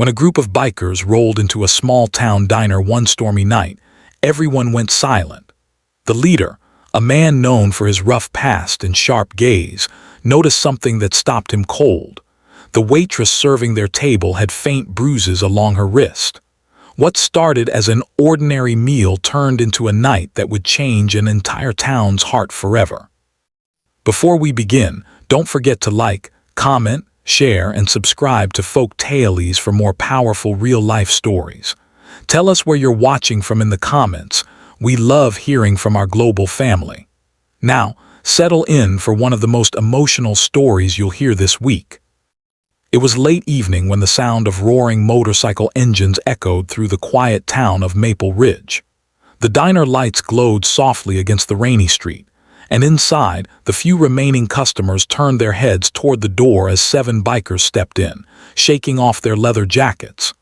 When a group of bikers rolled into a small-town diner one stormy night, everyone went silent. The leader, a man known for his rough past and sharp gaze, noticed something that stopped him cold. The waitress serving their table had faint bruises along her wrist. What started as an ordinary meal turned into a night that would change an entire town's heart forever. Before we begin, don't forget to like, comment, share, and subscribe to Folk Tales for more powerful real-life stories. Tell us where you're watching from in the comments. We love hearing from our global family. Now, settle in for one of the most emotional stories you'll hear this week. It was late evening when the sound of roaring motorcycle engines echoed through the quiet town of Maple Ridge. The diner lights glowed softly against the rainy street, and inside, the few remaining customers turned their heads toward the door as 7 bikers stepped in, shaking off their leather jackets.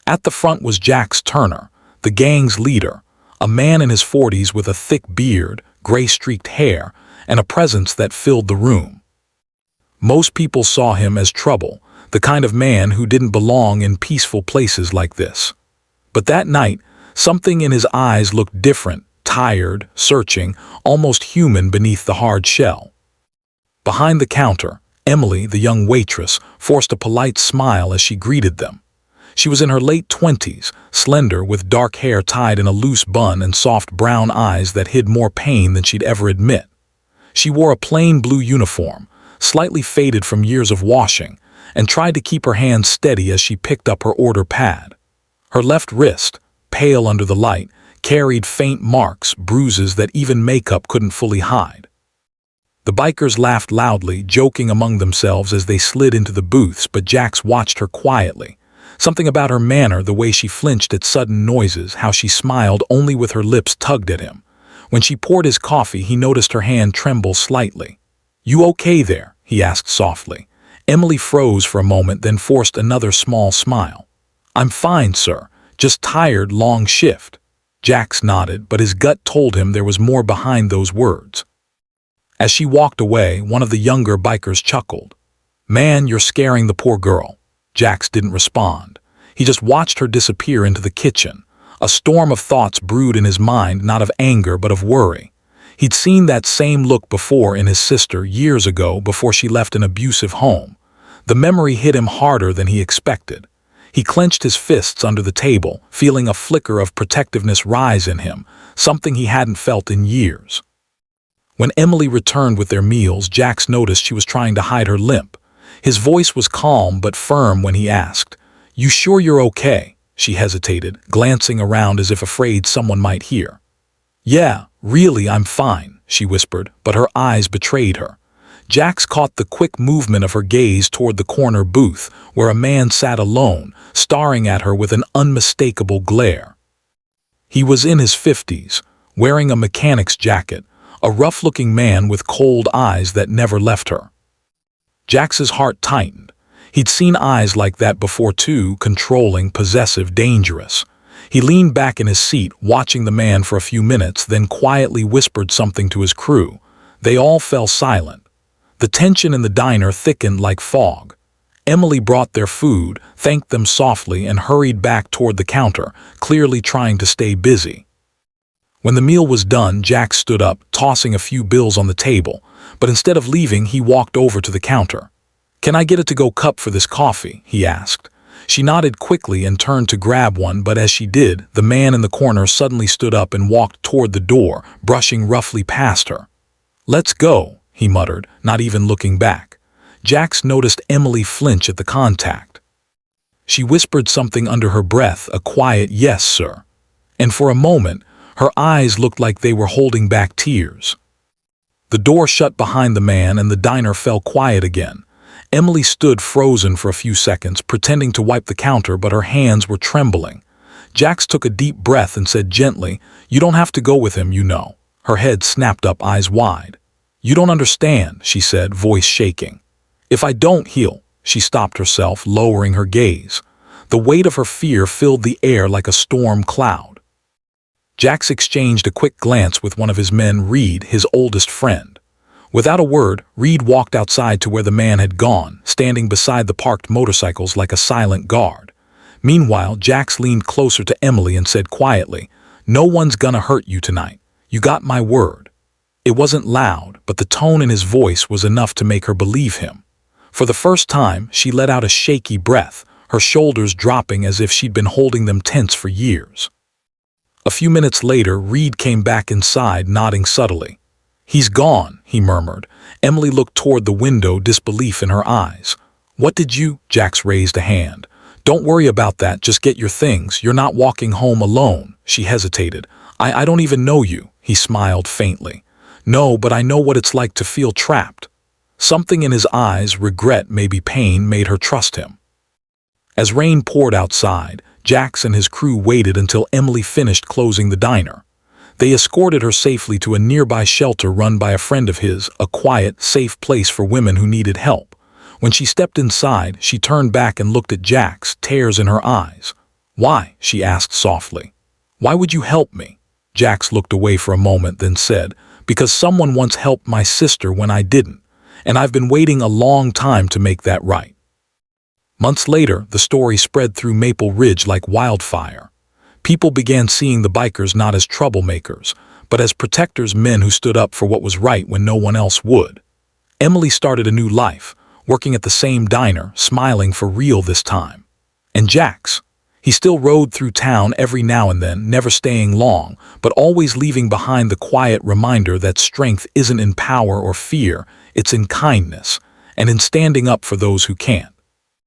At the front was Jax Turner, the gang's leader, a man in his 40s with a thick beard, gray-streaked hair, and a presence that filled the room. Most people saw him as trouble, the kind of man who didn't belong in peaceful places like this. But that night, something in his eyes looked different, tired, searching, almost human beneath the hard shell. Behind the counter, Emily, the young waitress, forced a polite smile as she greeted them. She was in her late 20s, slender, with dark hair tied in a loose bun and soft brown eyes that hid more pain than she'd ever admit. She wore a plain blue uniform, slightly faded from years of washing, and tried to keep her hands steady as she picked up her order pad. Her left wrist, pale under the light, carried faint marks, bruises that even makeup couldn't fully hide. The bikers laughed loudly, joking among themselves as they slid into the booths, but Jax watched her quietly. Something about her manner, the way she flinched at sudden noises, how she smiled only with her lips tugged at him. When she poured his coffee, he noticed her hand tremble slightly. "You okay there?" he asked softly. Emily froze for a moment, then forced another small smile. "I'm fine, sir. Just tired, long shift." Jax nodded, but his gut told him there was more behind those words. As she walked away, one of the younger bikers chuckled. "Man, you're scaring the poor girl." Jax didn't respond. He just watched her disappear into the kitchen. A storm of thoughts brewed in his mind, not of anger but of worry. He'd seen that same look before in his sister years ago, before she left an abusive home. The memory hit him harder than he expected. He clenched his fists under the table, feeling a flicker of protectiveness rise in him, something he hadn't felt in years. When Emily returned with their meals, Jax noticed she was trying to hide her limp. His voice was calm but firm when he asked, "You sure you're okay?" She hesitated, glancing around as if afraid someone might hear. "Yeah, really, I'm fine," she whispered, but her eyes betrayed her. Jax caught the quick movement of her gaze toward the corner booth, where a man sat alone, staring at her with an unmistakable glare. He was in his 50s, wearing a mechanic's jacket, a rough-looking man with cold eyes that never left her. Jax's heart tightened. He'd seen eyes like that before too, controlling, possessive, dangerous. He leaned back in his seat, watching the man for a few minutes, then quietly whispered something to his crew. They all fell silent. The tension in the diner thickened like fog. Emily brought their food, thanked them softly, and hurried back toward the counter, clearly trying to stay busy. When the meal was done, Jax stood up, tossing a few bills on the table, but instead of leaving, he walked over to the counter. "Can I get a to-go cup for this coffee?" he asked. She nodded quickly and turned to grab one, but as she did, the man in the corner suddenly stood up and walked toward the door, brushing roughly past her. "Let's go," he muttered, not even looking back. Jax noticed Emily flinch at the contact. She whispered something under her breath, a quiet "yes, sir." And for a moment, her eyes looked like they were holding back tears. The door shut behind the man and the diner fell quiet again. Emily stood frozen for a few seconds, pretending to wipe the counter, but her hands were trembling. Jax took a deep breath and said gently, "You don't have to go with him, you know." Her head snapped up, eyes wide. "You don't understand," she said, voice shaking. "If I don't heal," she stopped herself, lowering her gaze. The weight of her fear filled the air like a storm cloud. Jax exchanged a quick glance with one of his men, Reed, his oldest friend. Without a word, Reed walked outside to where the man had gone, standing beside the parked motorcycles like a silent guard. Meanwhile, Jax leaned closer to Emily and said quietly, "No one's gonna hurt you tonight. You got my word." It wasn't loud, but the tone in his voice was enough to make her believe him. For the first time, she let out a shaky breath, her shoulders dropping as if she'd been holding them tense for years. A few minutes later, Reed came back inside, nodding subtly. "He's gone," he murmured. Emily looked toward the window, disbelief in her eyes. "What did you—" Jax raised a hand. "Don't worry about that, just get your things. You're not walking home alone." She hesitated. I don't even know you," he smiled faintly. "No, but I know what it's like to feel trapped." Something in his eyes, regret, maybe pain, made her trust him. As rain poured outside, Jax and his crew waited until Emily finished closing the diner. They escorted her safely to a nearby shelter run by a friend of his, a quiet, safe place for women who needed help. When she stepped inside, she turned back and looked at Jax, tears in her eyes. "Why?" she asked softly. "Why would you help me?" Jax looked away for a moment, then said, "Because someone once helped my sister when I didn't, and I've been waiting a long time to make that right." Months later, the story spread through Maple Ridge like wildfire. People began seeing the bikers not as troublemakers, but as protectors, men who stood up for what was right when no one else would. Emily started a new life, working at the same diner, smiling for real this time. And Jax? He still rode through town every now and then, never staying long, but always leaving behind the quiet reminder that strength isn't in power or fear, it's in kindness, and in standing up for those who can't.